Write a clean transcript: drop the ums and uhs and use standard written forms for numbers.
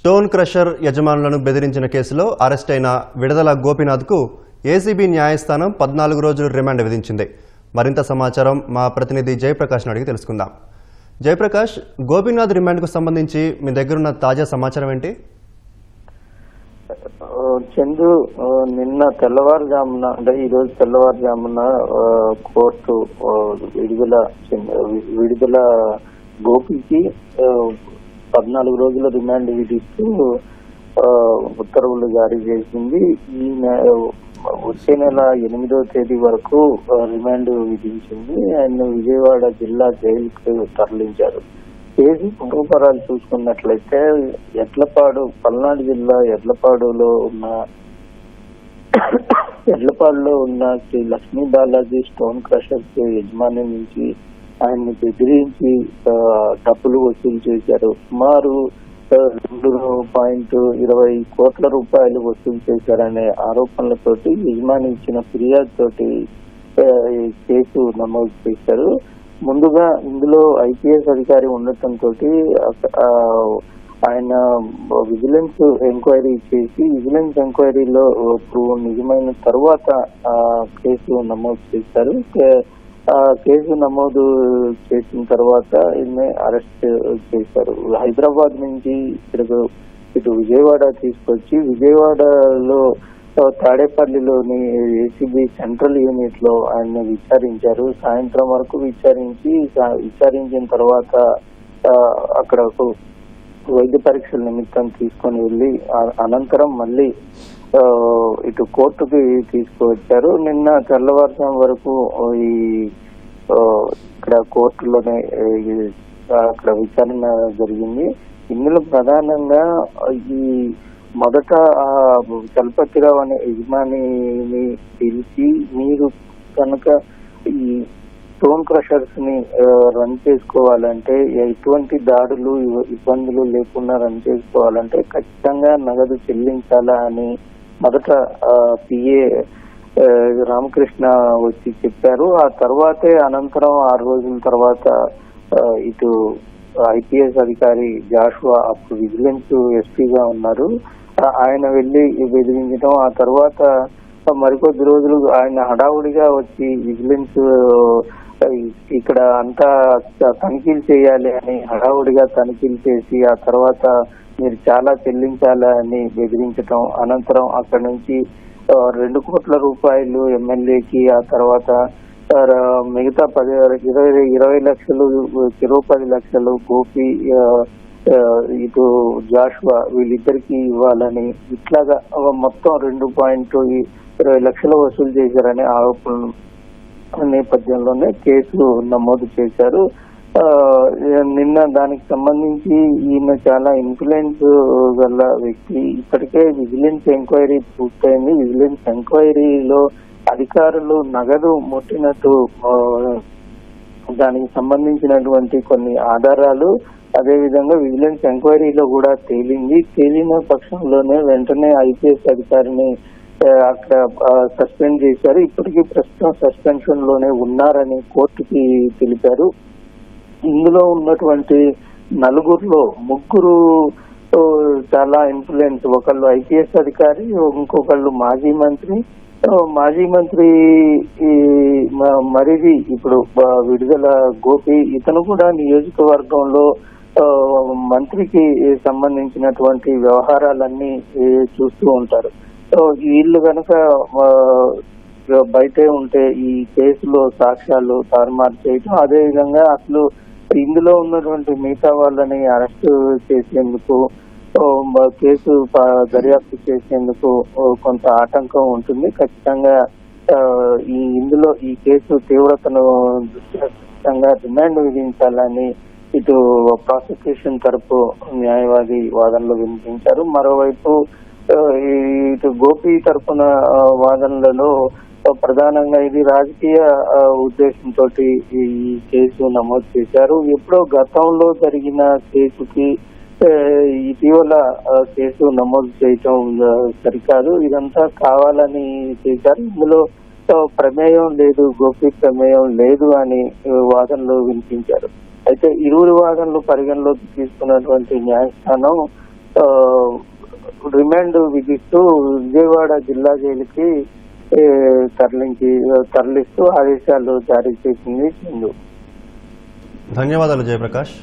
Stone crusher యజమానులను బెదిరించిన కేసులో arrest అయిన విడుదల గోపీనాథ్కు ఏసీబీ న్యాయస్థానం 14 రోజులు రిమాండ్ విధించింది. మరింత సమాచారం మా ప్రతినిధి జయప్రకాష్ను అడిగి తెలుసుకుందాం. జయప్రకాష్, గోపీనాథ్ రిమాండ్కు సంబంధించి మీ దగ్గరున్న తాజా సమాచారం ఏంటి? చందు, నిన్న తెల్లవారుజామున అంటే ఈరోజు తెల్లవారుజామున కోర్టు విడుదల గోపికి 14 రోజుల రిమాండ్ విధిస్తూ ఉత్తర్వులు జారీ చేసింది. ఈ వచ్చే నెల 8వ తేదీ వరకు రిమాండ్ విధించింది. ఆయన విజయవాడ జిల్లా జైలుకు తరలించారు. కేసు పూర్వపరాలు చూసుకున్నట్లయితే పల్నాడు జిల్లా ఎడ్లపాడులో ఉన్న శ్రీ లక్ష్మీ బాలాజీ స్టోన్ క్రషర్స్ యజమాని నుంచి ఆయన్ని బెదిరించి డబ్బులు వసూలు చేశారు. సుమారు 2.20 కోట్ల రూపాయలు వసూలు చేశారనే ఆరోపణలతోటి యజమాని ఇచ్చిన ఫిర్యాదు తోటి కేసు నమోదు చేశారు. ముందుగా ఇందులో ఐపీఎస్ అధికారి ఉండటంతో ఆయన విజిలెన్స్ ఎంక్వైరీ చేసి విజిలెన్స్ ఎంక్వైరీలో నిజమైన తర్వాత కేసు నమోదు చేశారు. కేసు నమోదు చేసిన తర్వాత ఈయన్ని అరెస్ట్ చేశారు. హైదరాబాద్ నుంచి ఇటు విజయవాడ తీసుకొచ్చి విజయవాడలో తాడేపల్లిలోని ఏసీబీ సెంట్రల్ యూనిట్ లో ఆయన విచారించారు. సాయంత్రం వరకు విచారించిన తర్వాత అక్కడకు వైద్య పరీక్షల నిమిత్తం తీసుకొని వెళ్ళి అనంతరం మళ్ళీ ఇటు కోర్టుకి తీసుకువచ్చారు. నిన్న తెల్లవారుజాము వరకు ఇక్కడ కోర్టులోనే అక్కడ విచారణ జరిగింది. ఇందులో ప్రధానంగా ఈ మొదట చలపతిరావు అనే యజమానిని పిలిచి, మీరు కనుక ఈ స్టోన్ క్రషర్స్ ని రన్ చేసుకోవాలంటే, ఎటువంటి దాడులు ఇబ్బందులు లేకుండా రన్ చేసుకోవాలంటే ఖచ్చితంగా నగదు చెల్లించాలా అని మొదట పిఏ రామకృష్ణ వచ్చి చెప్పారు. ఆ తర్వాతే అనంతరం 6 రోజుల తర్వాత ఇటు ఐపీఎస్ అధికారి జాషువా, అప్పుడు విజిలెన్స్ ఎస్పీగా ఉన్నారు, ఆయన వెళ్లి బెదిరించడం, ఆ తర్వాత మరికొద్ది రోజులు ఆయన హడావుడిగా వచ్చి విజిలెన్స్ ఇక్కడ అంతా తనిఖీలు చేయాలి అని హడావుడిగా తనిఖీలు చేసి ఆ తర్వాత మీరు చాలా చెల్లించాలని బెదిరించడం, అనంతరం అక్కడ నుంచి 2 కోట్ల రూపాయలు ఎమ్మెల్యేకి, ఆ తర్వాత మిగతా 20 లక్షలు, చెరువు 10 లక్షలు గోపి ఇటు జాషువా వీళ్ళిద్దరికి ఇవ్వాలని, ఇట్లాగా మొత్తం 2.20 లక్షలు వసూలు చేశారనే ఆరోపణలు నేపథ్యంలోనే కేసు నమోదు చేశారు. నిన్న దానికి సంబంధించి ఈయన చాలా ఇన్ఫ్లుయెన్స్ గల వ్యక్తి. ఇప్పటికే విజిలెన్స్ ఎంక్వైరీ పూర్తయింది. విజిలెన్స్ ఎంక్వైరీలో అధికారులు నగదు ముట్టినట్టు దానికి సంబంధించినటువంటి కొన్ని ఆధారాలు అదేవిధంగా విజిలెన్స్ ఎంక్వైరీలో కూడా తేలిన పక్షంలోనే వెంటనే ఐపీఎస్ అధికారిని అక్కడ సస్పెండ్ చేశారు. ఇప్పటికీ ప్రస్తుతం సస్పెన్షన్ లోనే ఉన్నారని కోర్టుకి తెలిపారు. ఇందులో ఉన్నటువంటి 4గురిలో 3 చాలా ఇన్ఫ్లుయెన్స్, ఒకళ్ళు ఐపీఎస్ అధికారి, ఇంకొకళ్ళు మాజీ మంత్రి మరిది ఇప్పుడు విడుదల గోపి, ఇతను కూడా నియోజకవర్గంలో మంత్రికి సంబంధించినటువంటి వ్యవహారాలన్నీ చూస్తూ ఉంటారు. వీళ్ళు కనుక బయటే ఉంటే ఈ కేసులో సాక్ష్యాలు తారుమారు చేయటం, అదేవిధంగా అసలు ఇందులో ఉన్నటువంటి మిగతా వాళ్ళని అరెస్ట్ చేసేందుకు, కేసు దర్యాప్తు చేసేందుకు కొంత ఆటంకం ఉంటుంది. ఖచ్చితంగా ఇందులో ఈ కేసు తీవ్రతను దృష్ట్యా ఖచ్చితంగా రిమాండ్ విధించాలని ఇటు ప్రాసిక్యూషన్ తరపు న్యాయవాది వాదనలు వినిపించారు. మరోవైపు ఇటు గోపి తరపున వాదనలలో ప్రధానంగా ఇది రాజకీయ ఉద్దేశంతో ఈ కేసు నమోదు చేశారు. ఎప్పుడో గతంలో జరిగిన కేసుకి ఇటీవల కేసు నమోదు చేయటం సరికాదు, ఇదంతా కావాలని చేశారు. ఇందులో ప్రమేయం లేదు, గోపి ప్రమేయం లేదు అని వాదనలు వినిపించారు. అయితే ఇరువురి వాదనలు పరిగణలోకి తీసుకున్నటువంటి న్యాయస్థానం రిమాండ్ విధిస్తూ విజయవాడ జిల్లా జైలుకి తరలిస్తూ ఆదేశాలు జారీ చేసింది సింధు. ధన్యవాదాలు జయప్రకాష్.